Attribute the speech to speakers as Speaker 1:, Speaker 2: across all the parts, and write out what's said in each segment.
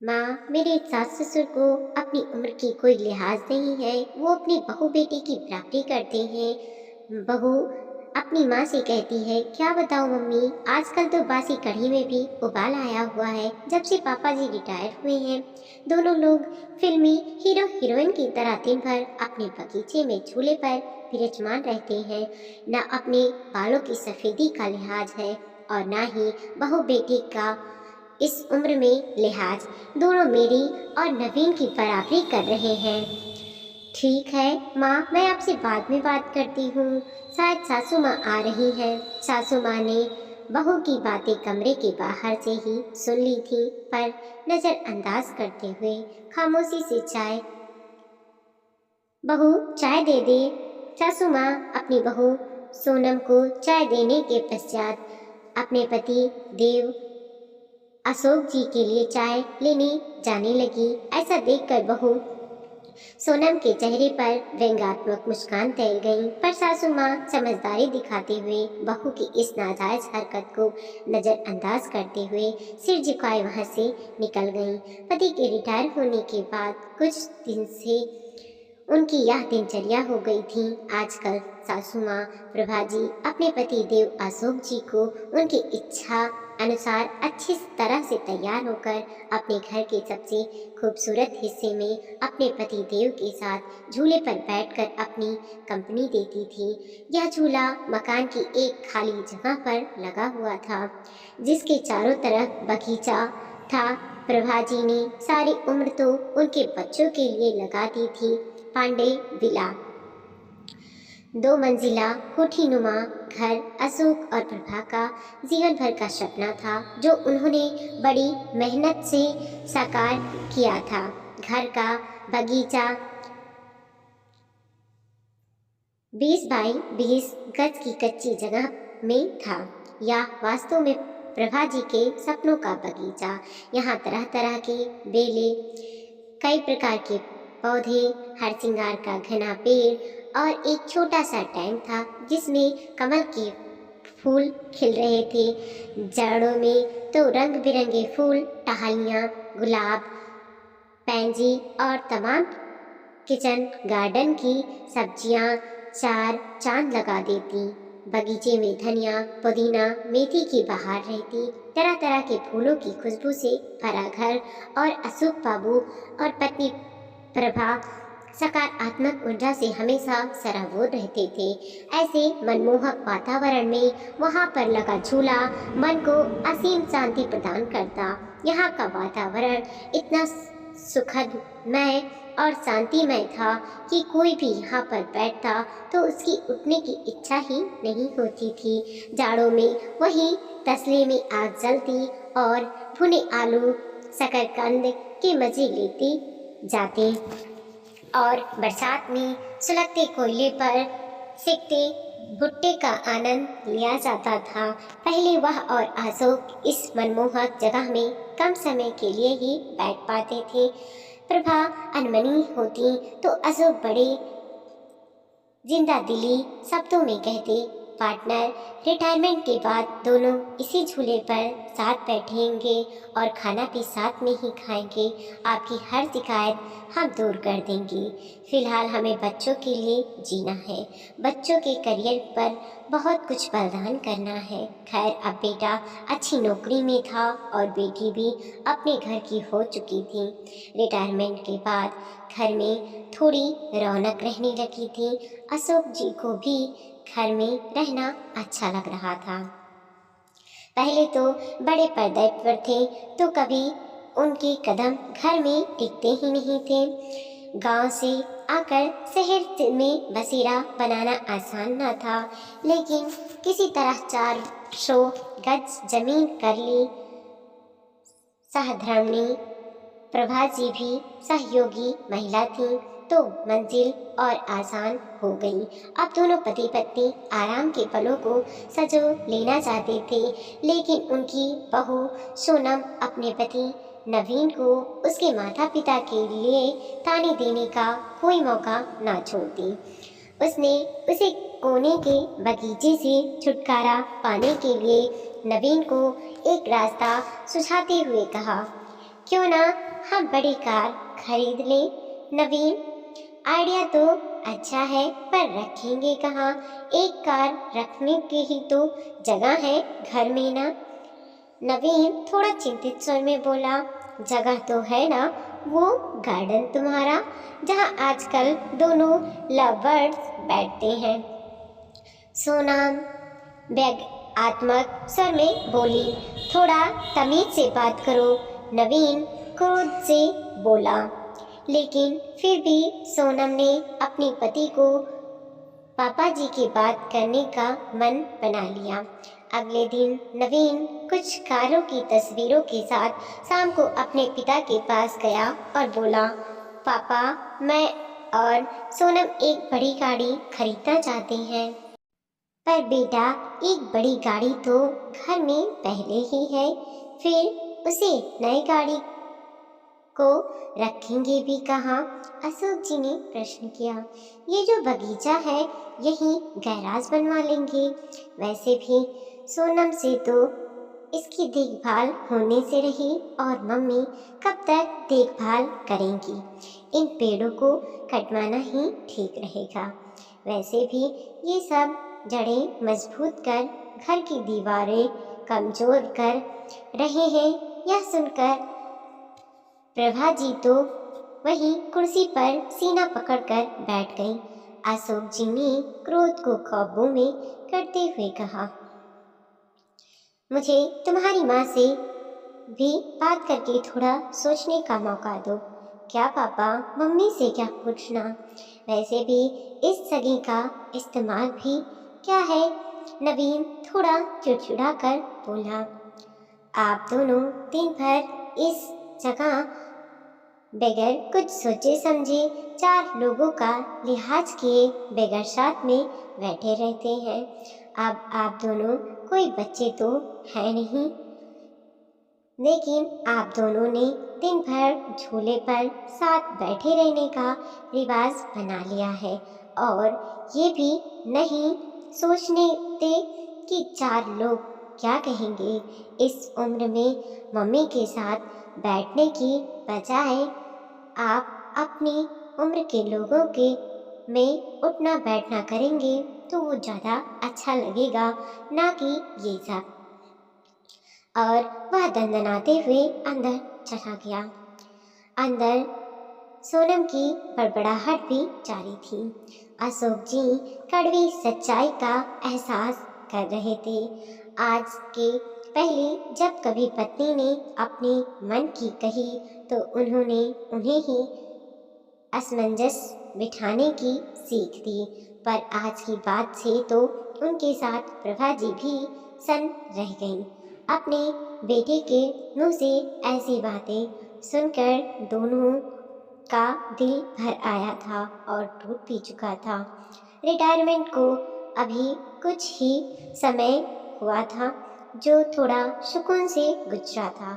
Speaker 1: माँ, मेरे सास ससुर को अपनी उम्र की कोई लिहाज नहीं है। वो अपनी बहू बेटी की बराबरी करते हैं। बहू अपनी माँ से कहती है, क्या बताऊँ मम्मी, आजकल तो बासी कढ़ी में भी उबाल आया हुआ है। जब से पापा जी रिटायर हुए हैं, दोनों लोग फिल्मी हीरो हीरोइन की तरह दिन भर अपने बगीचे में झूले पर विराजमान रहते हैं। न अपने बालों की सफेदी का लिहाज है और न ही बहू बेटी का इस उम्र में लिहाज। दोनों मेरी और नवीन की बराबरी कर रहे हैं। ठीक है माँ, मैं आपसे बाद में बात करती हूँ। शायद सासू माँ आ रही है। सासू माँ ने बहू की बातें कमरे के बाहर से ही सुन ली थी, पर नजरअंदाज करते हुए खामोशी से बहू चाय दे दे। सासू माँ अपनी बहू सोनम को चाय देने के पश्चात अपने पति देव अशोक जी के लिए चाय लेने जाने लगी। ऐसा देखकर बहू सोनम के चेहरे पर व्यंग्यात्मक मुस्कान तैर गई, पर सासू माँ समझदारी दिखाते हुए बहू की इस नाजायज हरकत को नजरअंदाज करते हुए सिर झुकाए वहां से निकल गईं। पति के रिटायर होने के बाद कुछ दिन से उनकी यह दिनचर्या हो गई थी। आजकल सासू माँ प्रभा जी अपने पति देव अशोक जी को उनकी इच्छा अनुसार अच्छी तरह से तैयार होकर अपने घर के सबसे खूबसूरत हिस्से में अपने पति देव के साथ झूले पर बैठकर अपनी कंपनी देती थी। यह झूला मकान की एक खाली जगह पर लगा हुआ था, जिसके चारों तरफ बगीचा था। प्रभा जी ने सारी उम्र तो उनके बच्चों के लिए लगा दी थी। पांडे विला 2 मंजिला कोठीनुमा घर अशोक और प्रभा का जीवन भर का सपना था, जो उन्होंने बड़ी मेहनत से साकार किया था। घर का बगीचा 20 बाई 20 गज की कच्ची जगह में था। यह वास्तव में प्रभा जी के सपनों का बगीचा। यहाँ तरह तरह के बेले, कई प्रकार के पौधे, हर श्रृंगार का घना पेड़ और एक छोटा सा टैंक था, जिसमें कमल के फूल खिल रहे थे। जाड़ों में तो रंग बिरंगे फूल, टहनियाँ, गुलाब, पैंजी और तमाम किचन गार्डन की सब्जियां चार चांद लगा देती। बगीचे में धनिया, पुदीना, मेथी की बहार रहती। तरह तरह के फूलों की खुशबू से भरा घर और अशोक बाबू और पत्नी प्रभा सकारात्मक ऊर्जा से हमेशा सराबोर रहते थे। ऐसे मनमोहक वातावरण में वहां पर लगा झूला मन को असीम शांति प्रदान करता। यहाँ का वातावरण इतना सुखदमय और शांतिमय था कि कोई भी यहाँ पर बैठता तो उसकी उठने की इच्छा ही नहीं होती थी। जाड़ों में वही तसले में आग जलती और भुने आलू शकरकंद के मजे लेते जाते, और बरसात में सुलगते कोयले पर सेकते भुट्टे का आनंद लिया जाता था। पहले वह और अशोक इस मनमोहक जगह में कम समय के लिए ही बैठ पाते थे। प्रभा अनमनी होती तो अशोक बड़े जिंदा दिली शब्दों में कहते, पार्टनर, रिटायरमेंट के बाद दोनों इसी झूले पर साथ बैठेंगे और खाना भी साथ में ही खाएंगे। आपकी हर शिकायत हम दूर कर देंगे। फिलहाल हमें बच्चों के लिए जीना है, बच्चों के करियर पर बहुत कुछ बलिदान करना है। खैर, अब बेटा अच्छी नौकरी में था और बेटी भी अपने घर की हो चुकी थी। रिटायरमेंट के बाद घर में थोड़ी रौनक रहने लगी थी। अशोक जी को भी घर में रहना अच्छा लग रहा था। पहले तो बड़े पर्दे पर थे, तो कभी उनके कदम घर में टिकते ही नहीं थे। गांव से आकर शहर में बसेरा बनाना आसान न था, लेकिन किसी तरह 400 गज जमीन कर ली। सहधर्मिणी प्रभा जी भी सहयोगी महिला थी, तो मंजिल और आसान हो गई। अब दोनों पति पत्नी आराम के पलों को सजो लेना चाहते थे, लेकिन उनकी बहू सोनम अपने पति नवीन को उसके माता पिता के लिए ताने देने का कोई मौका ना छोड़ती। उसने उसे कोने के बगीचे से छुटकारा पाने के लिए नवीन को एक रास्ता सुझाते हुए कहा, क्यों ना हम बड़ी कार खरीद लें। नवीन, आइडिया तो अच्छा है, पर रखेंगे कहाँ? एक कार रखने की ही तो जगह है घर में ना। नवीन थोड़ा चिंतित स्वर में बोला, जगह तो है ना, वो गार्डन तुम्हारा, जहाँ आजकल दोनों लव बर्ड्स बैठते हैं। सोनम व्यंग्यात्मक स्वर में बोली, थोड़ा तमीज से बात करो। नवीन क्रोध से बोला, लेकिन फिर भी सोनम ने अपने पति को पापा जी की बात करने का मन बना लिया। अगले दिन नवीन कुछ कारों की तस्वीरों के साथ शाम को अपने पिता के पास गया और बोला, पापा, मैं और सोनम एक बड़ी गाड़ी खरीदना चाहते हैं। पर बेटा, एक बड़ी गाड़ी तो घर में पहले ही है, फिर उसे नई गाड़ी को रखेंगे भी कहाँ? अशोक जी ने प्रश्न किया। ये जो बगीचा है, यही गैराज बनवा लेंगे। वैसे भी सोनम से तो इसकी देखभाल होने से रही, और मम्मी कब तक देखभाल करेंगी? इन पेड़ों को कटवाना ही ठीक रहेगा। वैसे भी ये सब जड़ें मजबूत कर घर की दीवारें कमजोर कर रहे हैं। यह सुनकर प्रभा जी तो वहीं कुर्सी पर सीना पकड़कर बैठ गई। अशोक जी ने क्रोध को काबू में करते हुए कहा, मुझे तुम्हारी माँ से भी बात करके थोड़ा सोचने का मौका दो। क्या पापा, मम्मी से क्या पूछना? वैसे भी इस सगी का इस्तेमाल भी क्या है? नवीन थोड़ा चिड़चिड़ा कर बोला, आप दोनों दिन भर इस जगह बगैर कुछ सोचे समझे चार लोगों का लिहाज किए बगैर साथ में बैठे रहते हैं। अब आप दोनों कोई बच्चे तो है नहीं, लेकिन आप दोनों ने दिन भर झूले पर साथ बैठे रहने का रिवाज बना लिया है, और ये भी नहीं सोचने दे कि चार लोग क्या कहेंगे। इस उम्र में मम्मी के साथ बैठने की बजाय आप अपनी उम्र के लोगों के में उठना बैठना करेंगे तो वो ज़्यादा अच्छा लगेगा, ना कि ये सब। और वह दंदनाते हुए अंदर चला गया। अंदर सोनम की बड़बड़ाहट भी जारी थी। अशोक जी कड़वी सच्चाई का एहसास कर रहे थे। आज के पहले जब कभी पत्नी ने अपने मन की कही तो उन्होंने उन्हें ही असमंजस बिठाने की सीख दी, पर आज की बात से तो उनके साथ प्रभा जी भी सन रह गईं। अपने बेटे के मुंह से ऐसी बातें सुनकर दोनों का दिल भर आया था और टूट भी चुका था। रिटायरमेंट को अभी कुछ ही समय हुआ था, जो थोड़ा सुकून से गुजरा था।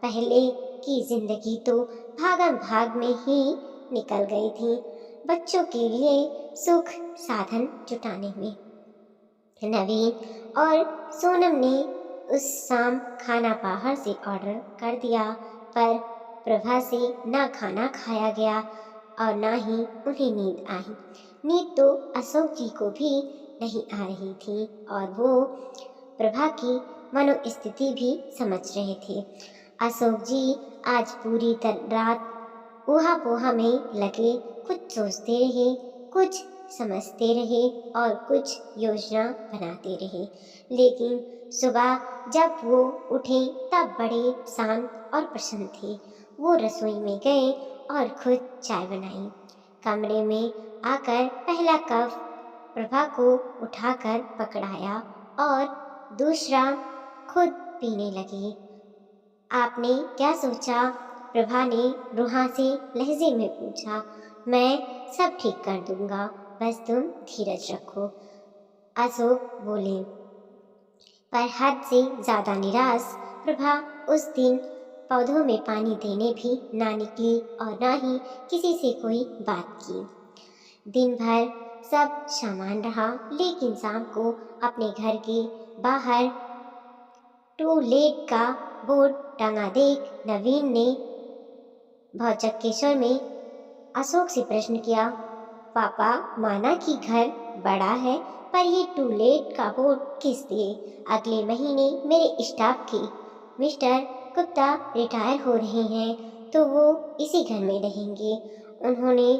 Speaker 1: पहले की जिंदगी तो भागम भाग में ही निकल गई थी, बच्चों के लिए सुख साधन जुटाने में। नवीन और सोनम ने उस शाम खाना बाहर से ऑर्डर कर दिया, पर प्रभा से ना खाना खाया गया और ना ही उन्हें नींद आई। नींद तो अशोक जी को भी नहीं आ रही थी, और वो प्रभा की मनोस्थिति भी समझ रहे थे। अशोक जी आज पूरी रात ऊहा पोहा में लगे, कुछ सोचते रहे, कुछ समझते रहे और कुछ योजना बनाते रहे। लेकिन सुबह जब वो उठे तब बड़े शांत और प्रसन्न थे। वो रसोई में गए और खुद चाय बनाई। कमरे में आकर पहला कप प्रभा को उठाकर पकड़ाया और दूसरा खुद पीने लगे। आपने क्या सोचा? प्रभा ने रूहा से लहजे में पूछा। मैं सब ठीक कर दूंगा, बस तुम धीरज रखो, अशोक बोले। पर हद से ज्यादा निराश प्रभा उस दिन पौधों में पानी देने भी ना निकली और ना ही किसी से कोई बात की। दिन भर सब सामान रहा, लेकिन शाम को अपने घर के बाहर टू लेट का बोर्ड टंगा देख नवीन ने भौचक के स्वर में अशोक से प्रश्न किया। पापा, माना कि घर बड़ा है, पर ये टू लेट का बोर्ड किस दिए? अगले महीने मेरे स्टाफ के मिस्टर गुप्ता रिटायर हो रहे हैं, तो वो इसी घर में रहेंगे, उन्होंने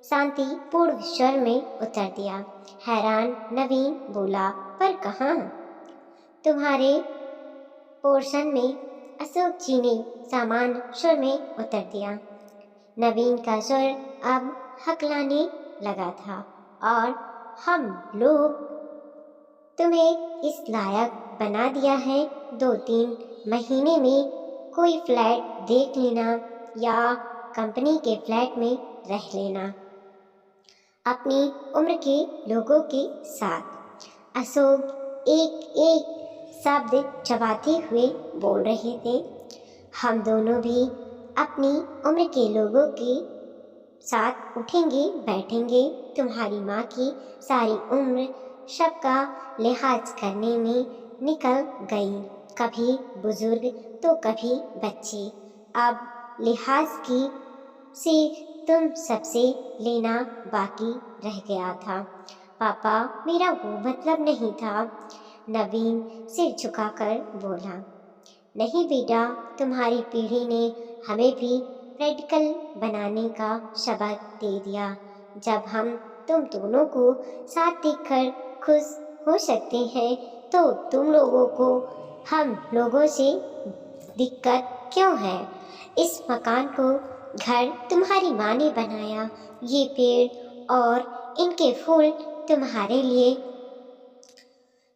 Speaker 1: शांतिपूर्ण स्वर में उत्तर दिया। हैरान नवीन बोला, पर कहाँ? तुम्हारे पोर्शन में, अशोक जी ने सामान्य स्वर में उत्तर दिया। नवीन का स्वर अब हकलाने लगा था। और हम लोग तुम्हें इस लायक बना दिया है, 2-3 महीने में कोई फ्लैट देख लेना या कंपनी के फ्लैट में रह लेना, अपनी उम्र के लोगों के साथ। अशोक एक एक शब्द चबाते हुए बोल रहे थे। हम दोनों भी अपनी उम्र के लोगों के साथ उठेंगे बैठेंगे। तुम्हारी माँ की सारी उम्र सबका लिहाज करने में निकल गई, कभी बुजुर्ग तो कभी बच्चे। अब लिहाज की सीख तुम सबसे लेना बाकी रह गया था। पापा, मेरा वो मतलब नहीं था, नवीन सिर झुकाकर बोला। नहीं बेटा, तुम्हारी पीढ़ी ने हमें भी प्रैक्टिकल बनाने का सबक दे दिया। जब हम तुम दोनों को साथ देखकर खुश हो सकते हैं, तो तुम लोगों को हम लोगों से दिक्कत क्यों है? इस मकान को घर तुम्हारी माँ ने बनाया, ये पेड़ और इनके फूल तुम्हारे लिए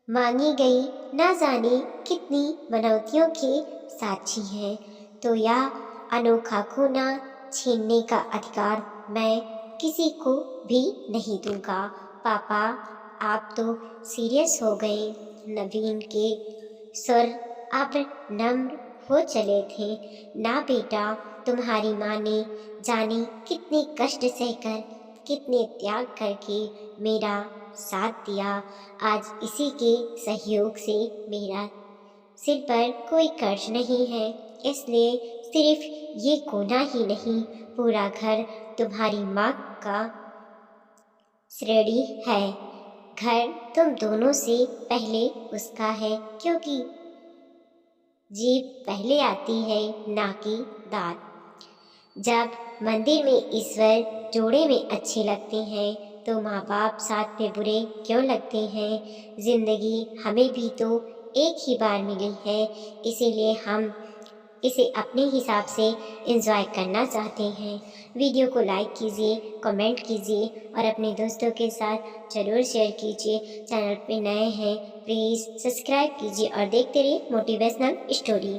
Speaker 1: मांगी गई ना जाने कितनी मनौतियों के साक्षी हैं। तो यह अनोखा खोना छीनने का अधिकार मैं किसी को भी नहीं दूंगा। पापा, आप तो सीरियस हो गए। नवीन के स्वर अब नम्र हो चले थे। ना बेटा, तुम्हारी माँ ने जाने कितने कष्ट सहकर, कितने त्याग करके मेरा साथ दिया। आज इसी के सहयोग से मेरा सिर पर कोई कर्ज नहीं है, इसलिए सिर्फ ये कोना ही नहीं, पूरा घर तुम्हारी माँ का श्रेणी है। घर तुम दोनों से पहले उसका है, क्योंकि जीभ पहले आती है, ना कि दांत। जब मंदिर में ईश्वर जोड़े में अच्छे लगते हैं, तो माँ बाप साथ में बुरे क्यों लगते हैं? जिंदगी हमें भी तो एक ही बार मिली है, इसीलिए हम इसे अपने हिसाब से एंजॉय करना चाहते हैं। वीडियो को लाइक कीजिए, कमेंट कीजिए और अपने दोस्तों के साथ ज़रूर शेयर कीजिए। चैनल पे नए हैं प्लीज़ सब्सक्राइब कीजिए और देखते रहिए मोटिवेशनल स्टोरी।